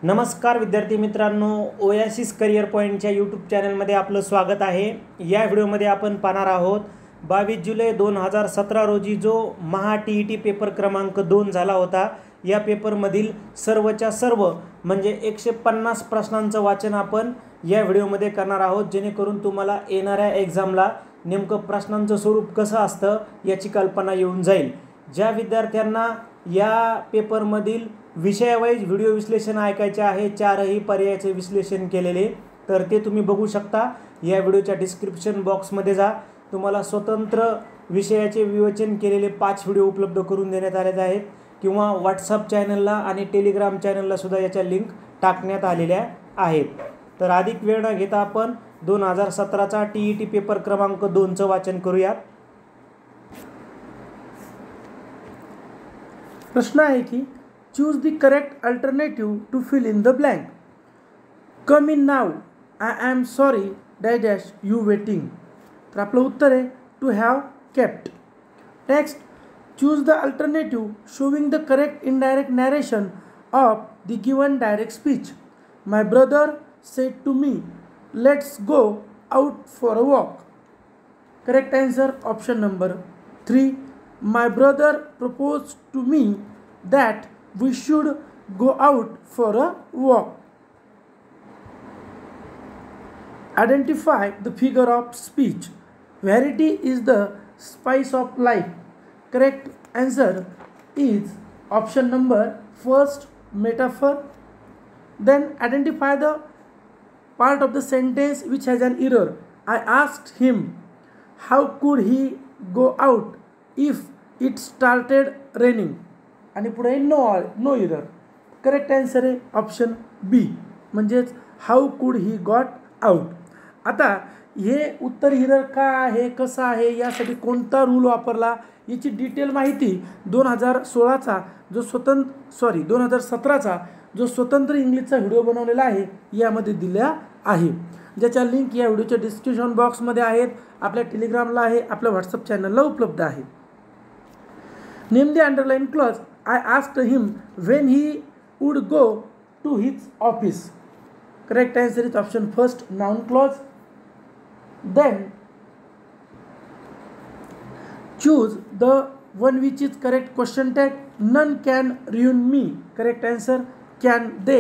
नमस्कार विद्यार्थी मित्रांनो, ओएसिस करिअर पॉईंटच्या यूट्यूब चॅनलमध्ये आपलं स्वागत आहे। या व्हिडिओमध्ये आपण पाहणार आहोत 22 जुलै 2017 रोजी जो महा TET पेपर क्रमांक 2 झाला होता। या पेपरमधील सर्वच्या सर्व म्हणजे 150 प्रश्नांचं वाचन आपण या व्हिडिओमध्ये करणार आहोत, जेणेकरून तुम्हाला येणाऱ्या एक्झामला नेमकं प्रश्नांचं स्वरूप कसं असतं याची कल्पना येऊन जाईल। ज्या विद्यार्थ्यांना या पेपरमधील विषयावाईज व्हिडिओ विश्लेषण ऐकायचे आहे, चारही पर्यायाचे विश्लेषण केलेले, तर ते तुम्ही बघू शकता। या व्हिडिओच्या डिस्क्रिप्शन बॉक्समध्ये जा, तुम्हाला स्वतंत्र विषयाचे विवेचन केलेले 5 व्हिडिओ उपलब्ध करून देण्यात आले आहेत, किंवा व्हॉट्सअप चॅनलला आणि टेलिग्राम चॅनलला सुद्धा याच्या लिंक टाकण्यात आलेल्या आहेत। तर अधिक वेळ न घेता आपण 2017चा TET पेपर क्रमांक 2चं वाचन करूयात। प्रश्न आहे की choose the correct alternative to fill in the blank. Come in now. I am sorry dash dash you waiting. तर आपलं उत्तर आहे to have kept. Next, choose the alternative showing the correct indirect narration of the given direct speech. My brother said to me let's go out for a walk. Correct answer option number 3. My brother proposed to me that we should go out for a walk. Identify the figure of speech. Verity is the spice of life. Correct answer is option number 1, metaphor. Then identify the part of the sentence which has an error. I asked him how could he go out if it started raining. आणि पुढे no error. Correct answer आहे option बी, म्हणजेच how could he got out. आता हे उत्तर error का आहे, कसं आहे, यासाठी कोणता रूल वापरला याची डिटेल माहिती 2017चा जो स्वतंत्र इंग्लिशचा व्हिडिओ बनवलेला आहे यामध्ये दिल्या आहे, ज्याच्या लिंक या व्हिडिओच्या डिस्क्रिप्शन बॉक्समध्ये आहेत, आपल्या टेलिग्रामला आहे, आपल्या व्हॉट्सअप चॅनलला उपलब्ध आहे. Name the underlined clause. I asked him when he would go to his office. Correct answer is option 1, noun clause. Then choose the one which is correct question tag. None can ruin me. Correct answer can they.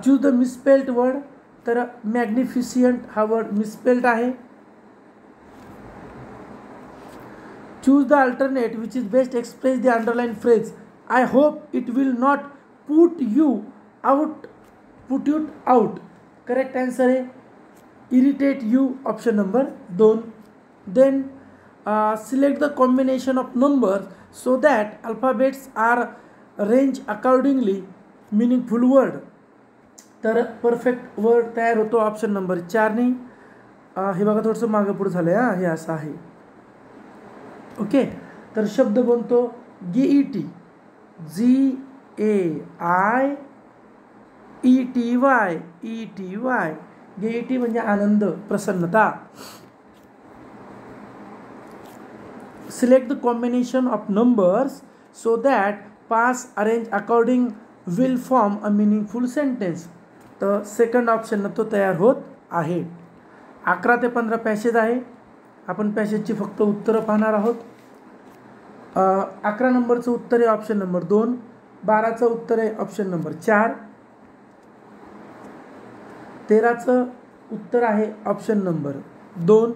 Choose the misspelled word. तर magnificent हा word misspelled आहे. Choose the alternate which is best express the underlined phrase. I hope it will not put you out. Correct answer है irritate you, option number 2. Then select the combination of numbers so that alphabets are arranged accordingly. Meaningful word. तर perfect word तयार होतो option number 4 ने. हे बघा थोडंसं मागे पुढे झालंय, हे असं आहे. ओके, तर शब्द बनतो GET, GAIETY. GET म्हणजे आनंद, प्रसन्नता. Select the combination of numbers so that pass arrange according will form a meaningful sentence. तर सेकंड ऑप्शन तो तयार होत आहे. 11 ते 15 पॅसेज आहे, आपण पॅसेजची फक्त उत्तरं पाहणार आहोत. 11 नंबरचं उत्तर आहे ऑप्शन नंबर 2. 12चं उत्तर आहे ऑप्शन नंबर 4. 13चं उत्तर आहे ऑप्शन नंबर 2.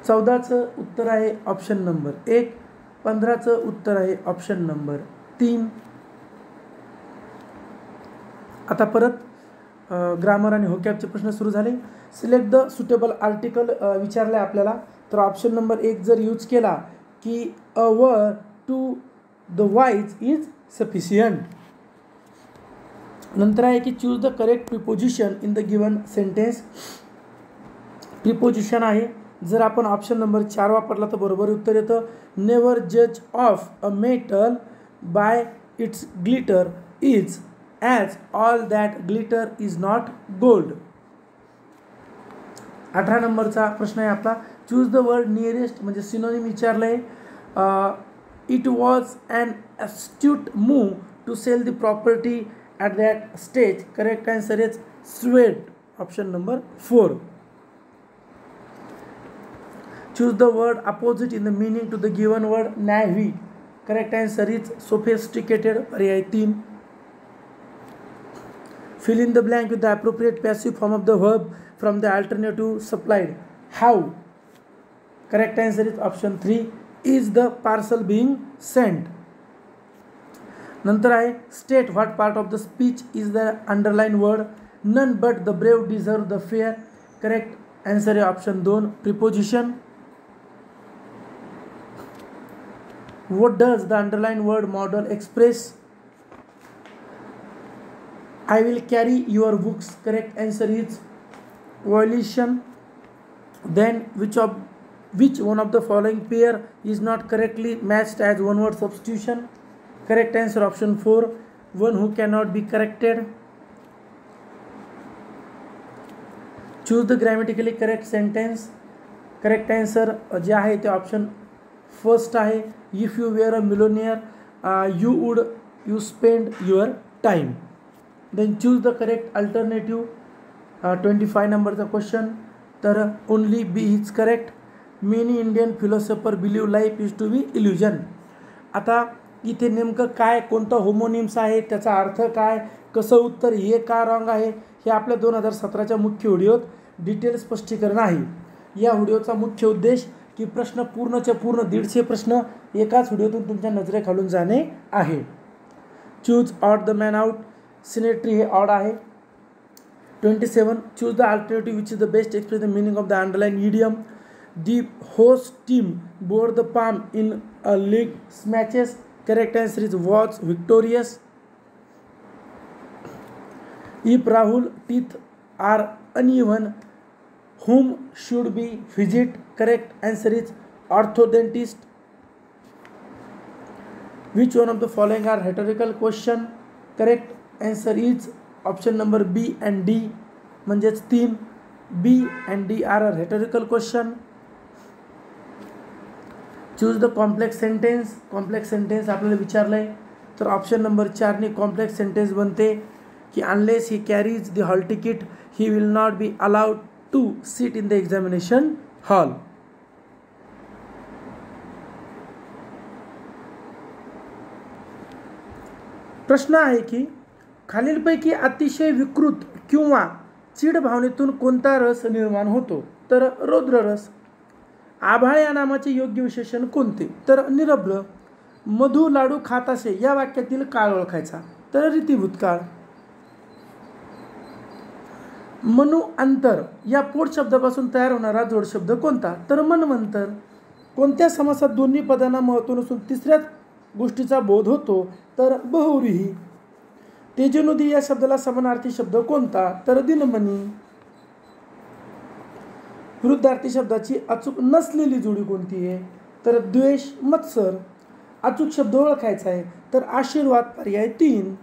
14चं उत्तर आहे ऑप्शन नंबर 1. 15चं उत्तर आहे ऑप्शन नंबर 3. आता परत ग्रामर आणि व्होकॅबचे प्रश्न सुरू झाले. सिलेक्ट द सुटेबल आर्टिकल विचारलं आहे आपल्याला. तर ऑप्शन नंबर 1 जर यूज केला की a word to the wise is sufficient. नंतर आहे की choose the correct preposition in the given sentence. Preposition आहे, जर आपण ऑप्शन नंबर 4 वापरला तर बरोबर उत्तर येतं. नेवर जज of a metal by it's glitter is as all that glitter is not gold. 18 नंबरचा प्रश्न आहे आपला. चूज द वर्ड नियरेस्ट म्हणजे सिनोनिम विचारलं आहे. It was an astute move to sell the property at that stage. Correct answer is swayed. Option number 4. Choose the word opposite in the meaning to the given word naive. Correct answer is sophisticated. पर्याय 3. Fill in the blank with the appropriate passive form of the verb from the alternative supplied. How? Correct answer is option 3. Is the parcel being sent? नंतर आहे state what part of the speech is the underlined word. None but the brave deserve the fair. Correct answer is option 2. Preposition. What does the underlined word model express? I will carry your books. Correct answer is violation. Then which one of the following pair is not correctly matched as one word substitution? Correct answer option 4. One who cannot be corrected. Choose the grammatically correct sentence. Correct answer जे आहे ते option first आहे. If you were a millionaire, you would spend your time. Then choose the correct alternative. 25 नंबरचा question. तर only B is correct. Many Indian philosophers believe life is to be illusion. आता इथे नेमकं काय कोणता homonyms आहे, त्याचा अर्थ काय, कसं उत्तर हे का रॉंग आहे, हे आपल्या 2017च्या मुख्य व्हिडिओत डिटेल स्पष्टीकरण आहे. या व्हिडिओचा मुख्य उद्देश की प्रश्न पूर्णच्या पूर्ण 150 प्रश्न एकाच व्हिडिओतून तुमच्या नजरेखालून जाणे आहे. Choose odd the man out. सिनेट्री हे ऑड आहे. 27. Choose the alternative which is the best express the meaning of the underline idiom. The host team bore the palm in a league matches. Correct answer is was victorious. If Rahul teeth are uneven, whom should be visit? Correct answer is orthodontist. Which one of the following are rhetorical question? Correct answer is option number B and D. म्हणजेच 3 B and D are a rhetorical question. Choose the complex sentence. Complex sentence आपल्याला विचारलं आहे तर option number 4 ने complex sentence बनते की unless he carries the hall ticket he will not be allowed to sit in the examination hall. प्रश्न आहे की खालीलपैकी अतिशय विकृत किंवा चीड भावनेतून कोणता रस निर्माण होतो? तर रौद्र रस. आभाळ या नामाचे योग्य विशेषण कोणते? तर निरभ्र. मधु लाडू खात असे या वाक्यातील काळ ओळखायचा? तर रीतिभूतकाळ. मनु अंतर या पोट शब्दापासून तयार होणारा जोडशब्द कोणता? तर मनवंतर. कोणत्या समासात दोन्ही पदांना महत्त्व नसून तिसऱ्याच गोष्टीचा बोध होतो? तर बहुव्रीही. तेजोनदी या शब्दाला समानार्थी शब्द कोणता? तर दिनमणी. विरुद्धार्थी शब्दाची अचूक नसलेली जोडी कोणती आहे? तर द्वेष मत्सर. अचूक शब्द ओळखायचा आहे तर आशीर्वाद पर्याय 3.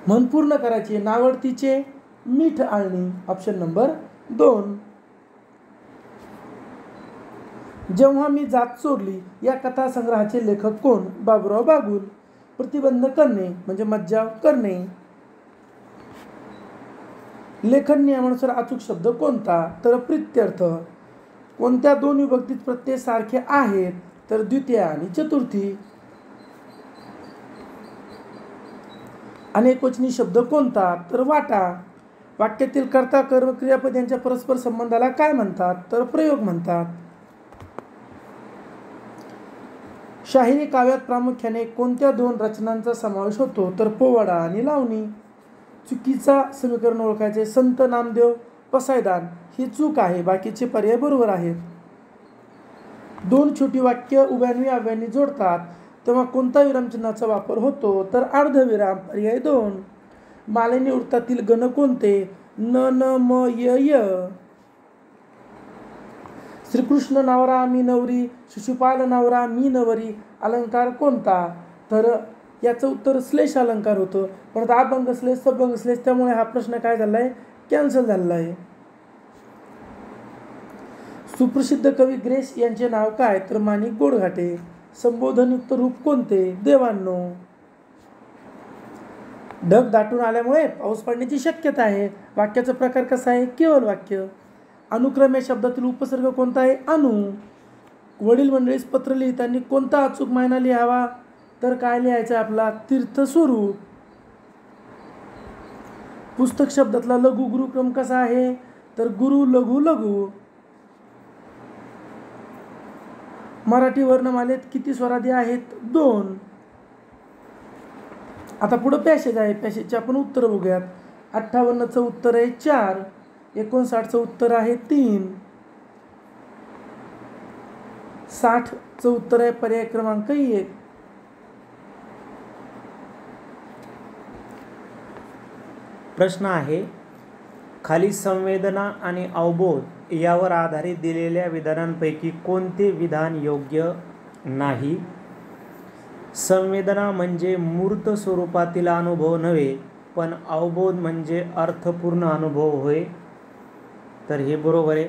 मन पूर्ण करायची नावडतीचे मीठ आळणी ऑप्शन नंबर 2. जेव्हा मी जात चोरली या कथासंग्रहाचे लेखक कोण? बाबुराव बागुल. प्रतिबंध करणे म्हणजे मज्जाव करणे. लेखन नियमानुसार अचूक शब्द कोणता? तर प्रित्यर्थ. कोणत्या दोन विभक्तीत प्रत्यय सारखे आहेत? तर द्वितीय आणि चतुर्थी. अनेकवचनी शब्द कोणता? तर वाटा. वाक्यातील कर्ता कर्म क्रियापद यांच्या परस्पर संबंधाला काय म्हणतात? तर प्रयोग म्हणतात. शाहिरी काव्यात प्रामुख्याने कोणत्या दोन रचनांचा समावेश होतो? तर पोवाडा आणि लावणी. चुकीचा समीकरण ओळखायचे. संत नामदेव पसायदान ही चूक आहे, बाकीचे पर्याय बरोबर आहेत. दोन छोटी वाक्य उभ्यान्वी अव्यांनी जोडतात तेव्हा कोणता विरामचिन्हाचा वापर होतो? तर अर्धविराम पर्याय 2. मालेनी वृत्तातील गण कोणते? न न म य य. श्रीकृष्ण नवरा मी नवरी, शिशुपाल नवरा मी नवरी अलंकार कोणता? तर याचं उत्तर श्लेष अलंकार होतं. परत अभंग श्लेष सबंग श्लेष, त्यामुळे हा प्रश्न काय झाला आहे? कॅन्सल झालेला आहे. सुप्रसिद्ध कवी ग्रेस यांचे नाव काय? तर माणिक गोडघाटे. संबोधनयुक्त रूप कोणते? देवांनो. ढग दाटून आल्यामुळे पाऊस पडण्याची शक्यता आहे. वाक्याचा प्रकार कसा आहे? केवळ वाक्य. अनुक्रम या शब्दातील उपसर्ग कोणता आहे? अनु. वडील मंडळीस पत्र लिहिताना कोणता अचूक मायना लिहावा? तर काय लिहायचं आपला? तीर्थ स्वरूप. पुस्तक शब्दातला लघु गुरुक्रम कसा आहे? तर गुरु लघु लघु. मराठी वर्णमालेत किती स्वरादी आहेत? 2. आता पुढे पॅसेज आहे. पॅसेजचे आपण उत्तर बघूयात. 58चं उत्तर आहे 4. 59चं उत्तर आहे 3. 60चं उत्तर आहे पर्याय क्रमांक 1. प्रश्न आहे, खाली संवेदना आणि अवबोध यावर आधारित दिलेल्या विधानांपैकी कोणते विधान योग्य नाही? संवेदना म्हणजे मूर्त स्वरूपातील अनुभव नव्हे, पण अवबोध म्हणजे अर्थपूर्ण अनुभव होय. तर हे बरोबर आहे.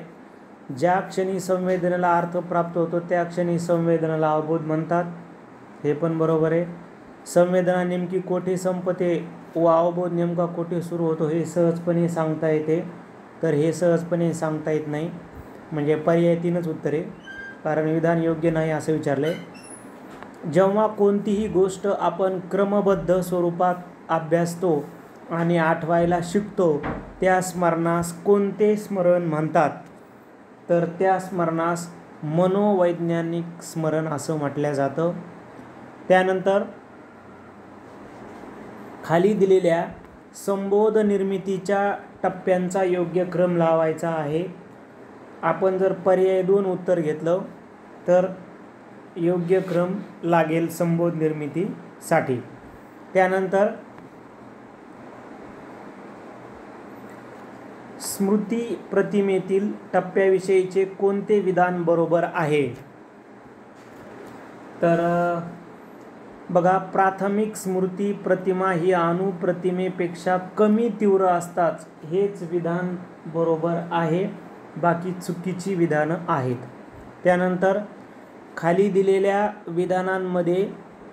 ज्या क्षणी संवेदनेला अर्थ प्राप्त होतो त्या क्षणी संवेदनेला अवबोध म्हणतात. हे पण बरोबर आहे. संवेदना नेमकी कोठे संपते व अवबोध नेमका कोठे सुरू होतो हे सहजपणे सांगता येते. तर हे सहजपणे सांगता येत नाही, म्हणजे पर्याय 3च उत्तर आहे, कारण विधान योग्य नाही असं विचारलं आहे. जेव्हा कोणतीही गोष्ट आपण क्रमबद्ध स्वरूपात अभ्यासतो आणि आठवायला शिकतो त्या स्मरणास कोणते स्मरण म्हणतात? तर त्या स्मरणास मनोवैज्ञानिक स्मरण असं म्हटलं जातं. त्यानंतर खाली दिलेल्या संबोध निर्मितीच्या टप्प्यांचा योग्य क्रम लावायचा आहे. आपण जर पर्याय 2 उत्तर घेतलं तर योग्य क्रम लागेल संबोध निर्मितीसाठी. त्यानंतर स्मृती प्रतिमेतील टप्प्याविषयीचे कोणते विधान बरोबर आहे? तर बघा, प्राथमिक स्मृती प्रतिमा ही अणुप्रतिमेपेक्षा कमी तीव्र असतात, हेच विधान बरोबर आहे. बाकी चुकीची विधानं आहेत. त्यानंतर खाली दिलेल्या विधानांमध्ये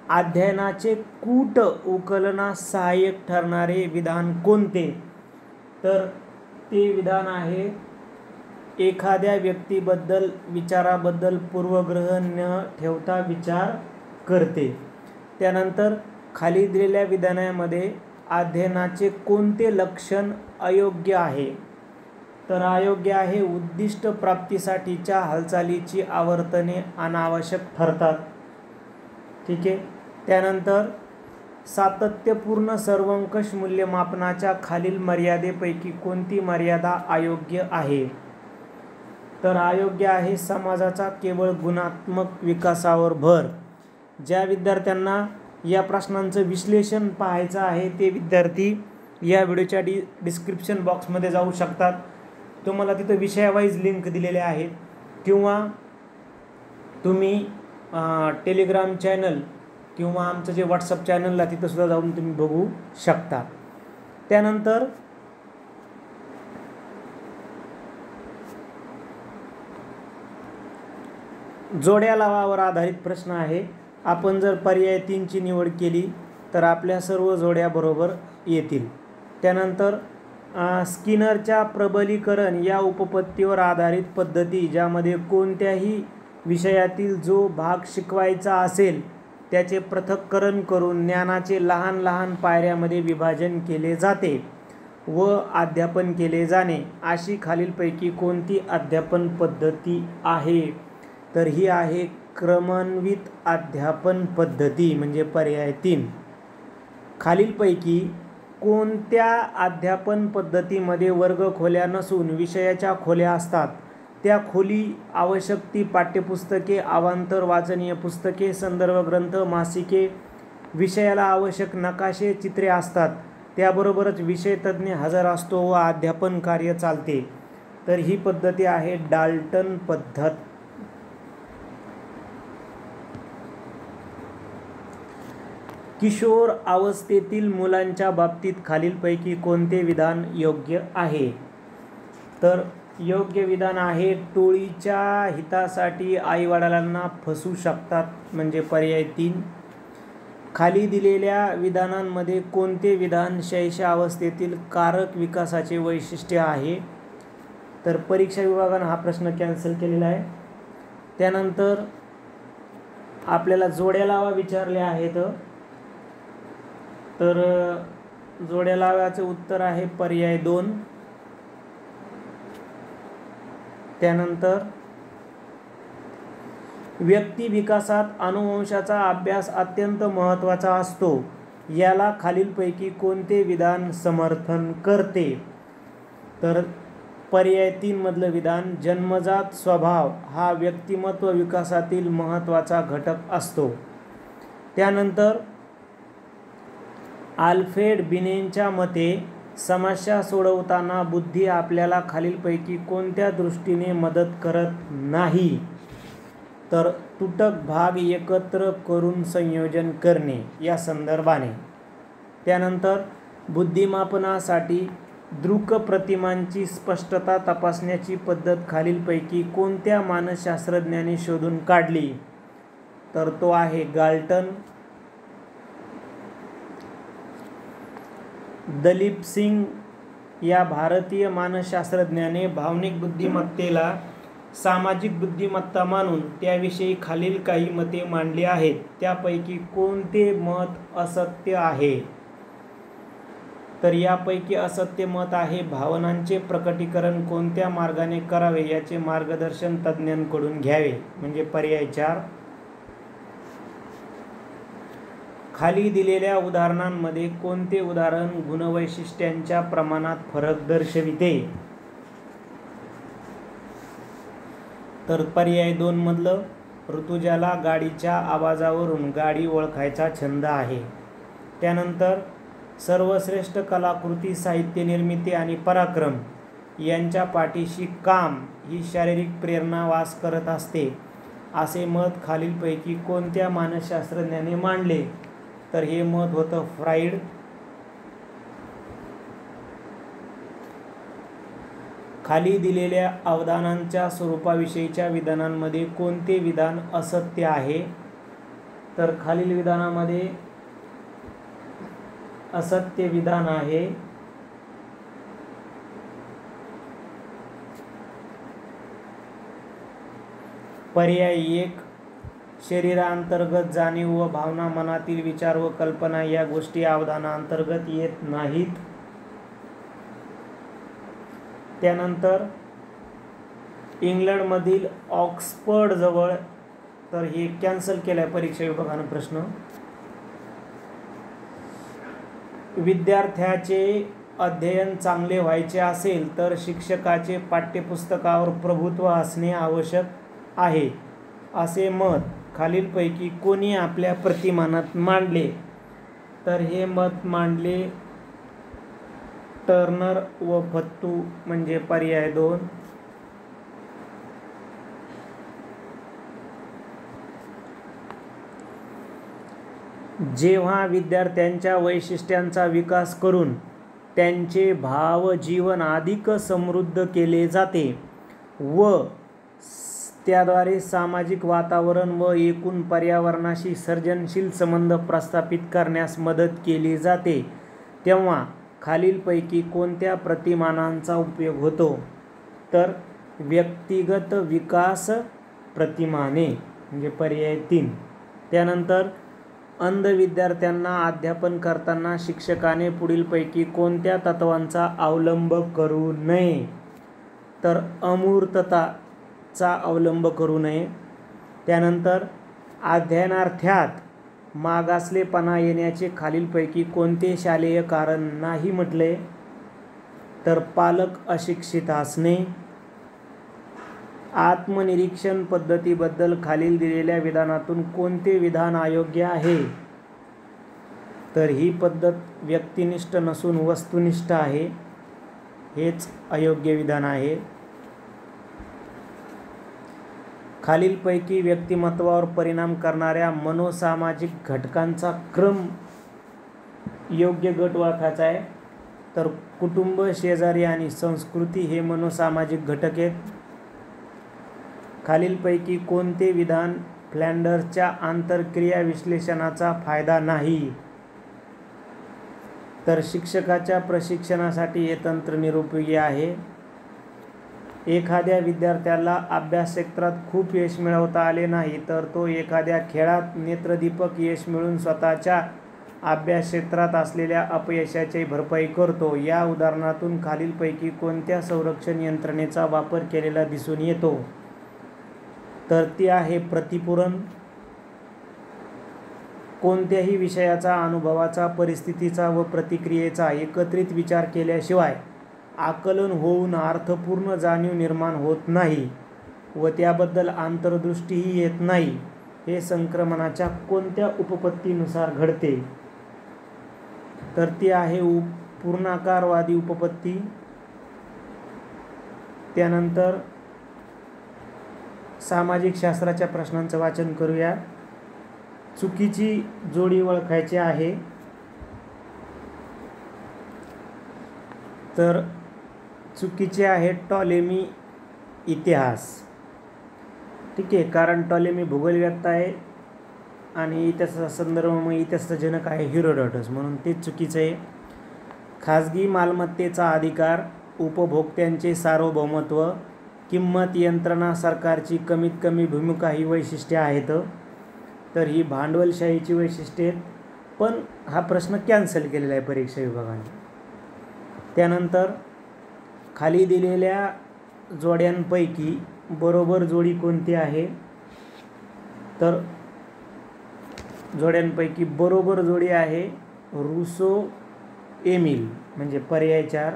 अध्ययनाचे कूट उकलनास सहाय्यक ठरणारे विधान कोणते? तर ते विधान आहे, एखाद्या व्यक्तीबद्दल विचाराबद्दल पूर्वग्रह न ठेवता विचार करते. त्यानंतर खाली दिलेल्या विधानामध्ये अध्ययनाचे कोणते लक्षण अयोग्य आहे? तर अयोग्य आहे, उद्दिष्ट प्राप्तीसाठीच्या हालचालीची आवर्तने अनावश्यक ठरतात. ठीक आहे. त्यानंतर सातत्यपूर्ण सर्वंकष मूल्यमापनाच्या खालील मर्यादेपैकी कोणती मर्यादा अयोग्य आहे? तर अयोग्य आहे, समाजाचा केवळ गुणात्मक विकासावर भर. ज्या विद्यार्थ्यांना या प्रश्नांचं विश्लेषण पाहायचं आहे ते विद्यार्थी या व्हिडिओच्या डिस्क्रिप्शन बॉक्समध्ये जाऊ शकतात. तुम्हाला तिथं विषयावाईज लिंक दिलेले आहेत, किंवा तुम्ही टेलिग्राम चॅनल किंवा आमचं जे व्हॉट्सअप चॅनलला तिथंसुद्धा जाऊन तुम्ही बघू शकता. त्यानंतर जोड्या लावावर आधारित प्रश्न आहे. आपण जर पर्याय 3ची निवड केली तर आपल्या सर्व जोड्या बरोबर येतील. त्यानंतर स्किनरच्या प्रबलीकरण या उपपत्तीवर आधारित पद्धती, ज्यामध्ये कोणत्याही विषयातील जो भाग शिकवायचा असेल त्याचे पृथक्करण करून ज्ञानाचे लहान लहान पायऱ्यामध्ये विभाजन केले जाते व अध्यापन केले जाणे, अशी खालीलपैकी कोणती अध्यापन पद्धती आहे? तर ही आहे क्रमान्वित अध्यापन पद्धती, म्हणजे पर्याय 3. खालीलपैकी कोणत्या अध्यापन पद्धतीमध्ये वर्गखोल्या नसून विषयाच्या खोल्या असतात? त्या खोली आवश्यक ती पाठ्यपुस्तके, अवांतर वाचनीय पुस्तके, संदर्भ ग्रंथ, मासिके, विषयाला आवश्यक नकाशे, चित्रे असतात. त्याबरोबरच विषयतज्ञ हजर असतो व अध्यापन कार्य चालते. तर ही पद्धती आहे डाल्टन पद्धत. किशोर अवस्थेतील मुलांच्या बाबतीत खालीलपैकी कोणते विधान योग्य आहे? तर योग्य विधान आहे टोळीच्या हितासाठी आईवडिलांना फसवू शकतात, म्हणजे पर्याय 3. खाली दिलेल्या विधानांमध्ये कोणते विधान शैशवावस्थेतील कारक विकासाचे वैशिष्ट्य आहे? तर परीक्षा विभागानं हा प्रश्न कॅन्सल केलेला आहे. त्यानंतर आपल्याला जोड्या लावा विचारले आहेत, तर जोड्या लावाचे उत्तर आहे पर्याय 2. त्यानंतर व्यक्ती विकासात अनुवंशाचा अभ्यास अत्यंत महत्त्वाचा असतो, याला खालीलपैकी कोणते विधान समर्थन करते? तर पर्याय 3 मधलं विधान जन्मजात स्वभाव हा व्यक्तिमत्व विकासातील महत्त्वाचा घटक असतो. त्यानंतर आल्फ्रेड बिनेच्या मते समस्या सोडवताना बुद्धी आपल्याला खालीलपैकी कोणत्या दृष्टीने मदत करत नाही? तर तुटक भाग एकत्र करून संयोजन करणे या संदर्भाने. त्यानंतर बुद्धिमापनासाठी दृक प्रतिमांची स्पष्टता तपासण्याची पद्धत खालीलपैकी कोणत्या मानसशास्त्रज्ञाने शोधून काढली? तर तो आहे गाल्टन. दलीप सिंग या भारतीय मानसशास्त्रज्ञाने भावनिक बुद्धिमत्तेला सामाजिक बुद्धिमत्ता मानून त्याविषयी खालील काही मते मांडली आहेत. त्यापैकी कोणते मत असत्य आहे? तर यापैकी असत्य मत आहे भावनांचे प्रकटीकरण कोणत्या मार्गाने करावे याचे मार्गदर्शन तज्ज्ञांकडून घ्यावे, म्हणजे पर्याय 4. खाली दिलेल्या उदाहरणांमध्ये कोणते उदाहरण गुणवैशिष्ट्यांच्या प्रमाणात फरक दर्शविते? तर पर्याय 2 मधलं ऋतुजाला गाडीच्या आवाजावरून गाडी ओळखायचा छंद आहे. त्यानंतर सर्वश्रेष्ठ कलाकृती साहित्य निर्मिती आणि पराक्रम यांच्या पाठीशी काम ही शारीरिक प्रेरणा वास करत असते, असे मत खालीलपैकी कोणत्या मानसशास्त्रज्ञाने मांडले? तर हे मत होतं फ्राईड. खाली दिलेल्या अवधानांच्या स्वरूपाविषयीच्या विधानांमध्ये कोणते विधान असत्य आहे? तर खालील विधानामध्ये असत्य विधान आहे पर्याय 1. शरीरांतर्गत जाणीव व भावना, मनातील विचार व कल्पना या गोष्टी अवधानांतर्गत येत नाहीत. त्यानंतर इंग्लंडमधील ऑक्सफर्ड जवळ, तर हे कॅन्सल केलं आहे परीक्षा विभागानं प्रश्न. विद्यार्थ्याचे अध्ययन चांगले व्हायचे असेल तर शिक्षकाचे पाठ्यपुस्तकावर प्रभुत्व असणे आवश्यक आहे, असे मत खालीलपैकी कोणी आपल्या प्रतिमानात मांडले? तर हे मत मांडले टर्नर व फत्तू, म्हणजे पर्याय 2. जेव्हा विद्यार्थ्यांच्या वैशिष्ट्यांचा विकास करून त्यांचे भावजीवन अधिक समृद्ध केले जाते व त्याद्वारे सामाजिक वातावरण व एकूण पर्यावरणाशी सर्जनशील संबंध प्रस्थापित करण्यास मदत केली जाते, तेव्हा खालीलपैकी कोणत्या प्रतिमानांचा उपयोग होतो? तर व्यक्तिगत विकास प्रतिमाने, म्हणजे पर्याय 3. त्यानंतर अंध विद्यार्थ्यांना अध्यापन करताना शिक्षकाने पुढीलपैकी कोणत्या तत्वांचा अवलंब करू नये? तर अमूर्तताचा अवलंब करू नये. त्यानंतर अध्ययनार्थ्यात मागासलेपणा येण्याचे खालीलपैकी कोणते शालेय कारण नाही म्हटले? तर पालक अशिक्षित असणे. आत्मनिरीक्षण पद्धतीबद्दल खालील दिलेल्या विधानातून कोणते विधान अयोग्य आहे? तर ही पद्धत व्यक्तिनिष्ठ नसून वस्तुनिष्ठ आहे, हेच अयोग्य विधान आहे. खालीलपैकी व्यक्तिमत्वावर परिणाम करणाऱ्या मनोसामाजिक घटकांचा क्रम योग्य गट ओळखायचा आहे. तर कुटुंब, शेजारी आणि संस्कृती हे मनोसामाजिक घटक आहेत. खालीलपैकी कोणते विधान फ्लँडर्सच्या आंतरक्रिया विश्लेषणाचा फायदा नाही? तर शिक्षकाच्या प्रशिक्षणासाठी हे तंत्र निरुपयोगी आहे. एखाद्या विद्यार्थ्याला अभ्यास क्षेत्रात खूप यश मिळवता आले नाही तर तो एखाद्या खेळात नेत्रदीपक यश मिळवून स्वतःच्या अभ्यास क्षेत्रात असलेल्या अपयशाची भरपाई करतो. या उदाहरणातून खालीलपैकी कोणत्या संरक्षण यंत्रणेचा वापर केलेला दिसून येतो? तर ती आहे प्रतिपुरण. कोणत्याही विषयाचा, अनुभवाचा, परिस्थितीचा व प्रतिक्रियेचा एकत्रित विचार केल्याशिवाय आकलन होऊन अर्थपूर्ण जाणीव निर्माण होत नाही व त्याबद्दल आंतरदृष्टीही येत नाही. हे संक्रमणाच्या कोणत्या उपपत्तीनुसार घडते? तर ती आहे पूर्णाकारवादी उपपत्ती. त्यानंतर सामाजिक शास्त्राच्या प्रश्नांचं वाचन करूया. चुकीची जोडी ओळखायची आहे. तर चुकीचे आहे टॉलेमी इतिहास. ठीक आहे, कारण टॉलेमी भूगोल व्यक्ता आहे आणि इतिहासाचा संदर्भ मग इतिहासाचा जनक आहे हेरोडोटस, म्हणून ते चुकीचं आहे. खाजगी मालमत्तेचा अधिकार, उपभोक्त्यांचे सार्वभौमत्व, किंमत यंत्रणा, सरकारची कमीत कमी भूमिका ही वैशिष्ट्ये आहेत. तर ही भांडवलशाहीची वैशिष्ट्ये आहेत, पण हा प्रश्न कॅन्सल केलेला आहे परीक्षा विभागाने. त्यानंतर खाली दिलेल्या जोड्यांपैकी बरोबर जोडी कोणती आहे? तर जोड्यांपैकी बरोबर जोडी आहे रुसो एमिल, म्हणजे पर्याय 4.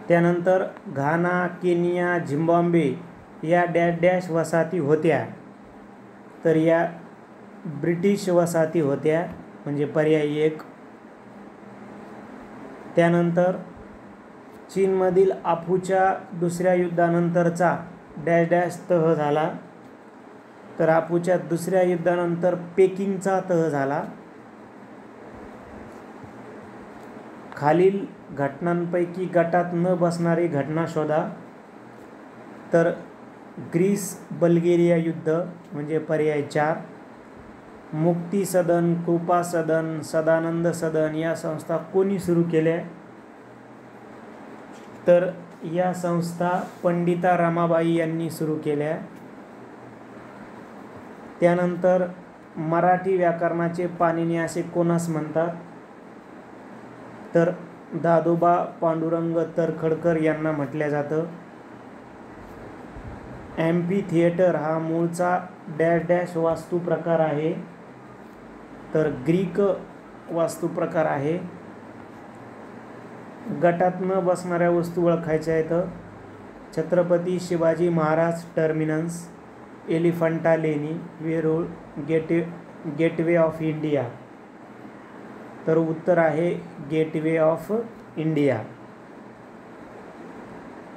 त्यानंतर घाना, केनिया, झिम्बाब्वे या डॅश डॅश वसाहती होत्या. तर या ब्रिटिश वसाहती होत्या, म्हणजे पर्याय 1. त्यानंतर चीनमधील आफूच्या दुसऱ्या युद्धानंतरचा डॅश डॅश तह झाला. तर आफूच्या दुसऱ्या युद्धानंतर पेकिंगचा तह झाला. खालील घटनांपैकी गटात न बसणारी घटना शोधा. तर ग्रीस बल्गेरिया युद्ध, म्हणजे पर्याय 4. मुक्ती सदन, कृपा सदन, सदानंद सदन या संस्था कोणी सुरू केल्या? तर या संस्था पंडिता रमाबाई यांनी सुरू केल्या. त्यानंतर मराठी व्याकरणाचे पाणिनी असे कोणास म्हणतात? तर दादोबा पांडुरंग तरखडकर यांना म्हटलं जातं. ॲम्फी थिएटर हा मूळचा डॅश डॅश वास्तुप्रकार आहे. तर ग्रीक वास्तुप्रकार आहे. गटात न बसणाऱ्या वस्तू ओळखायच्या आहेत. छत्रपती शिवाजी महाराज टर्मिनस, एलिफंटा लेणी, वेरूळ, गेटवे ऑफ इंडिया. तर उत्तर आहे गेटवे ऑफ इंडिया.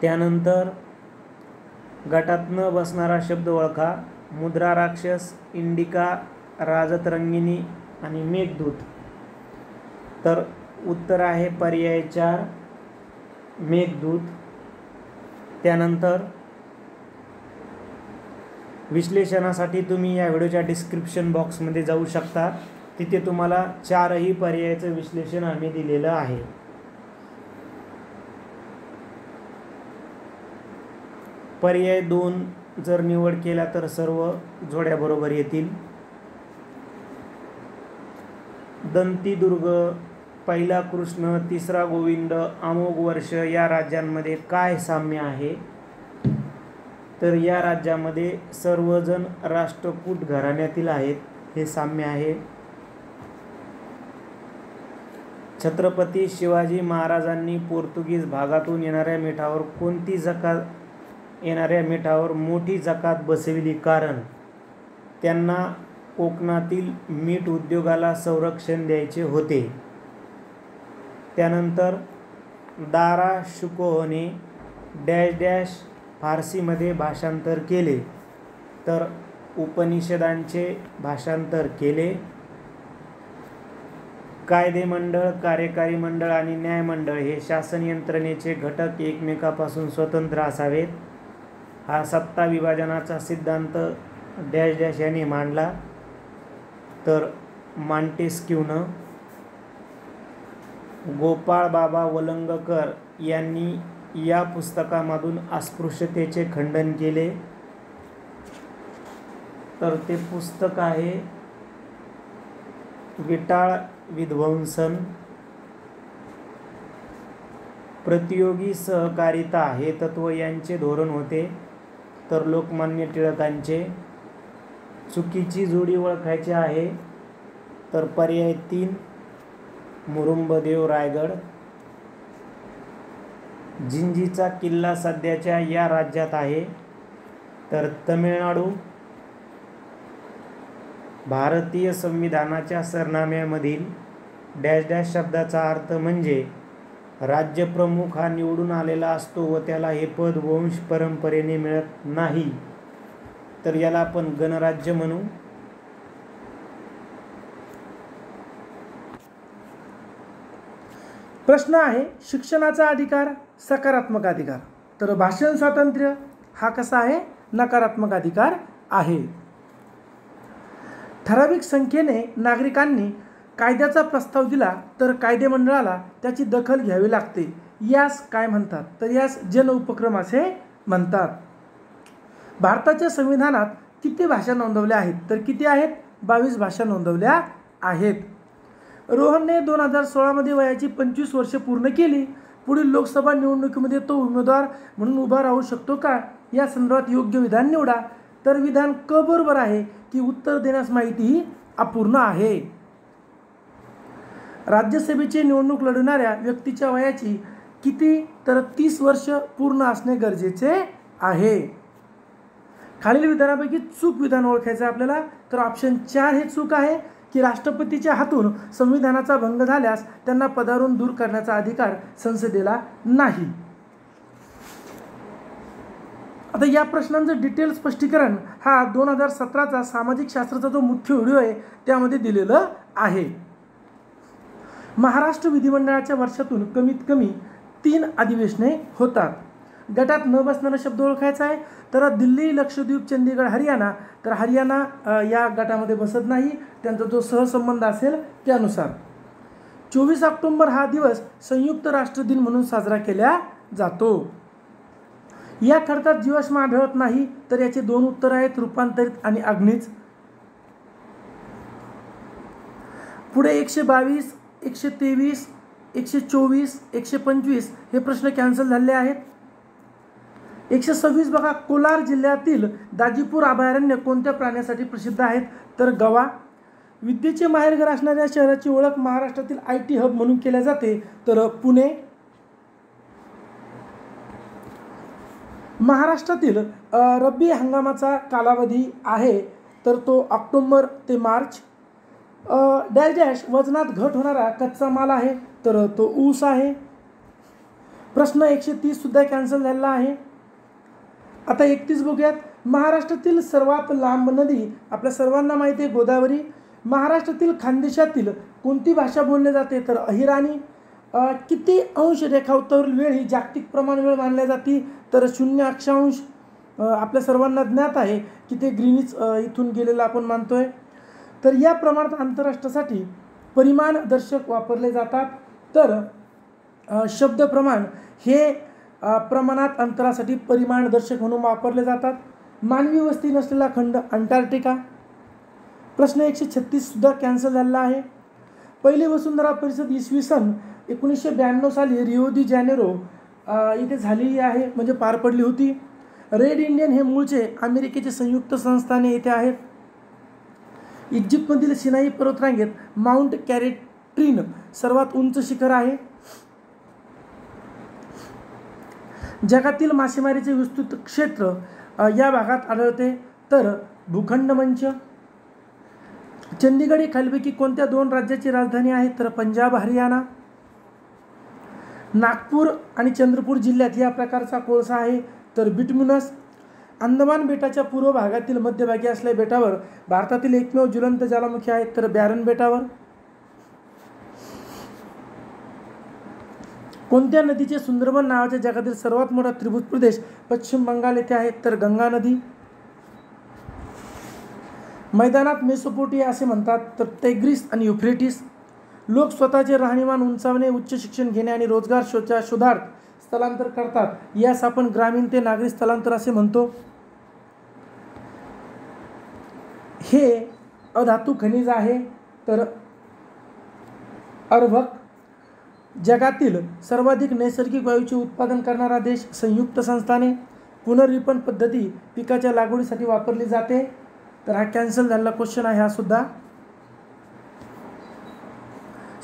त्यानंतर गटात न बसणारा शब्द ओळखा. मुद्रा राक्षस, इंडिका, राजतरंगिणी आणि मेघदूत. तर उत्तर आहे पर्याय 4 मेघदूत. त्यानंतर विश्लेषणासाठी तुम्ही या व्हिडिओच्या डिस्क्रिप्शन बॉक्समध्ये जाऊ शकता. तिथे तुम्हाला 4ही पर्यायाचं विश्लेषण आम्ही दिलेलं आहे. पर्याय 2 जर निवड केला तर सर्व जोड्या बरोबर येतील. दंतीदुर्ग, पहिला कृष्ण, तिसरा गोविंद, अमोघ वर्ष या राज्यांमध्ये काय साम्य आहे? तर या राज्यामध्ये सर्वजण राष्ट्रकूट घराण्यातील आहेत, हे साम्य आहे. छत्रपती शिवाजी महाराजांनी पोर्तुगीज भागातून येणाऱ्या मिठावर मोठी जकात बसविली, कारण त्यांना कोकणातील मीठ उद्योगाला संरक्षण द्यायचे होते. त्यानंतर दारा शुकोहने डॅश डॅश फारसीमध्ये भाषांतर केले. तर उपनिषदांचे भाषांतर केले. कायदे मंडळ, कार्यकारी मंडळ आणि न्यायमंडळ हे शासन यंत्रणेचे घटक एकमेकापासून स्वतंत्र असावेत. हा सत्ता विभाजनाचा सिद्धांत डॅश डॅश यांनी मांडला. तर मॉन्टेस्क्यूनं. गोपाळ बाबा वलंगकर यांनी या पुस्तकामधून अस्पृश्यतेचे खंडन केले. तर ते पुस्तक आहे विटाळ विध्वंसन. प्रतियोगी सहकारिता हे तत्व यांचे धोरण होते. तर लोकमान्य टिळकांचे. चुकीची जोडी ओळखायची आहे. तर पर्याय 3 मुरुंबदेव रायगड. जिंजीचा किल्ला सध्याच्या या राज्यात आहे. तर तमिळनाडू. भारतीय संविधानाच्या सरनाम्यामधील डॅश डॅश शब्दाचा अर्थ म्हणजे राज्यप्रमुख हा निवडून आलेला असतो व त्याला हे पद वंश परंपरेने मिळत नाही. तर याला आपण गणराज्य म्हणू. प्रश्न आहे शिक्षणाचा अधिकार सकारात्मक अधिकार. तर भाषण स्वातंत्र्य हा कसा आहे? नकारात्मक अधिकार आहे. ठराविक संख्येने नागरिकांनी कायद्याचा प्रस्ताव दिला तर कायदेमंडळाला त्याची दखल घ्यावी लागते. यास काय म्हणतात? तर यास जन उपक्रम असे म्हणतात. भारताच्या संविधानात किती भाषा नोंदवल्या आहेत? तर किती आहेत? 22 भाषा नोंदवल्या आहेत. रोहनने 2016 मध्ये वयाची 25 वर्षे पूर्ण केली. पुढील लोकसभा निवडणुकीमध्ये तो उमेदवार म्हणून उभा राहू शकतो का? या संदर्भात योग्य विधान निवडा. तर विधान क बरोबर आहे की उत्तर देण्यास माहिती ही अपूर्ण आहे. राज्यसभेची निवडणूक लढवणाऱ्या व्यक्तीच्या वयाची किती? तर 30 वर्ष पूर्ण असणे गरजेचे आहे. खालील विधानापैकी चूक विधान ओळखायचं आहे आपल्याला. तर ऑप्शन 4 हे चूक आहे की राष्ट्रपतीच्या हातून संविधानाचा भंग झाल्यास त्यांना पदावरून दूर करण्याचा अधिकार संसदेला नाही. आता या प्रश्नांचं डिटेल स्पष्टीकरण हा 2017चा सामाजिक शास्त्राचा जो मुख्य व्हिडिओ आहे त्यामध्ये दिलेलं आहे. महाराष्ट्र विधिमंडळाच्या वर्षातून कमीत कमी 3 अधिवेशने होतात. गटात न बसणारा शब्द ओळखायचा आहे. तर दिल्ली, लक्षद्वीप, चंदीगड, हरियाणा. तर हरियाणा या गटामध्ये बसत नाही. त्यांचा जो सहसंबंध असेल त्यानुसार. 24 ऑक्टोबर हा दिवस संयुक्त राष्ट्र दिन म्हणून साजरा केला जातो. या खडकात जीवाश्म आढळत नाही. तर याचे 2 उत्तर आहेत, रूपांतरित आणि अग्निज. पुढे 122, 123, 124, 125 हे प्रश्न कॅन्सल झाले आहेत. 126 बघा, कोलार जिल्ह्यातील दाजीपूर अभयारण्य कोणत्या प्राण्यासाठी प्रसिद्ध आहेत? तर गवा. विद्येचे माहेरघर असणाऱ्या शहराची ओळख महाराष्ट्रातील IT हब म्हणून केल्या जाते. तर पुणे. महाराष्ट्रातील रब्बी हंगामाचा कालावधी आहे तर तो ऑक्टोबर ते मार्च. डॅश डॅश वजनात घट होणारा कच्चा माल आहे तर तो ऊस आहे. प्रश्न 130 सुद्धा कॅन्सल झालेला आहे. आता 31 बघूयात. महाराष्ट्रातील सर्वात लांब नदी आपल्या सर्वांना माहिती आहे गोदावरी. महाराष्ट्रातील खानदेशातील कोणती भाषा बोलली जाते? तर अहिराणी. किती अंश रेखावतावरील वेळ ही जागतिक प्रमाण वेळ मानली जाते? तर 0 अक्षांश. आपल्या सर्वांना ज्ञात आहे की ते ग्रीनिच इथून गेलेलं आपण मानतोय. तर या प्रमाणात आंतरराष्ट्रासाठी परिमाणदर्शक वापरले जातात. तर शब्द प्रमाण हे प्रमाणात अंतरासाठी परिमाणदर्शक म्हणून वापरले जातात. मानवी वस्ती नसलेला खंड अंटार्क्टिका. प्रश्न 136 सुद्धा कॅन्सल झालेला आहे. पहिली वसुंधरा परिषद इसवी सन 1992 साली रिओ दी जानेरो इथे झालेली आहे, म्हणजे पार पडली होती. रेड इंडियन हे मूळचे अमेरिकेचे संयुक्त संस्थाने येथे आहेत. इजिप्तमधील सिनाई पर्वतरांगेत माउंट कॅरेट्रीन सर्वात उंच शिखर आहे. जगातील मासेमारीचे विस्तृत क्षेत्र या भागात आढळते. तर भूखंड मंच. चंदीगड ही खालीलपैकी कोणत्या 2 राज्याची राजधानी आहे? तर पंजाब, हरियाणा. नागपूर आणि चंद्रपूर जिल्ह्यात या प्रकारचा कोळसा आहे तर बिटमुनस. अंदमान बेटाच्या पूर्व भागातील मध्यभागी असलेल्या बेटावर भारतातील एकमेव ज्वलंत ज्वालामुखी आहेत तर बॅरन बेटावर. कोणत्या नदीचे सुंदरबन नावाच्या जगातील सर्वात मोठा त्रिभुज प्रदेश पश्चिम बंगाल येथे आहे? तर गंगा नदी. मैदानात मेसोपोटिया असे म्हणतात तर टिग्रीस आणि युफ्रेटिस. लोक स्वतःचे राहणीमान उंचावणे, उच्च शिक्षण घेणे आणि रोजगार शोधार्थ स्थलांतर करतात, यास आपण ग्रामीण ते नागरी स्थलांतर असे म्हणतो. हे अधातू खनिज आहे तर अर्भक. जगातील सर्वाधिक नैसर्गिक वायूचे उत्पादन करणारा देश संयुक्त संस्थाने. पुनर्विपण पद्धती पिकाच्या लागवडीसाठी वापरली जाते, तर हा कॅन्सल झालेला क्वेश्चन आहे हा सुद्धा.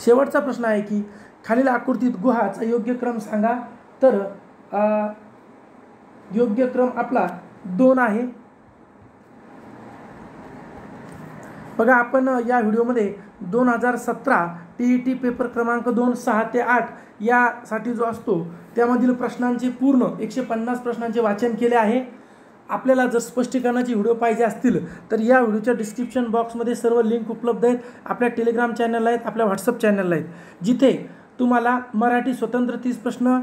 शेवटचा प्रश्न आहे की खालील आकृतीत गुहाचा योग्य क्रम सांगा. तर योग्य क्रम आपला 2 आहे. बघा, आपण या व्हिडिओमध्ये 2017 TET पेपर क्रमांक 2 6 ते 8 यासाठी जो असतो त्यामधील प्रश्नांचे पूर्ण 150 प्रश्नांचे वाचन केले आहे. आपल्याला जर स्पष्टीकरणाचे व्हिडिओ पाहिजे असतील तर या व्हिडिओच्या डिस्क्रिप्शन बॉक्समध्ये सर्व लिंक उपलब्ध आहेत. आपल्या टेलिग्राम चॅनलला आहेत, आपल्या व्हॉट्सअप चॅनलला आहेत, जिथे तुम्हाला मराठी स्वतंत्र 30 प्रश्न,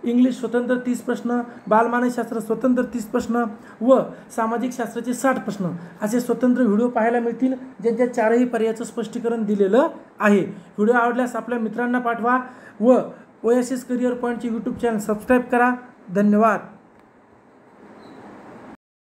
इंग्लिश स्वतंत्र 30 प्रश्न, बालमानसशास्त्र स्वतंत्र 30 प्रश्न व सामाजिक शास्त्राचे 60 प्रश्न असे स्वतंत्र व्हिडिओ पाहायला मिळतील, ज्यांच्या 4ही पर्यायाचं स्पष्टीकरण दिलेलं आहे. व्हिडिओ आवडल्यास आपल्या मित्रांना पाठवा व ओएसिस करिअर पॉईंटचे यूट्यूब चॅनल सबस्क्राईब करा. धन्यवाद.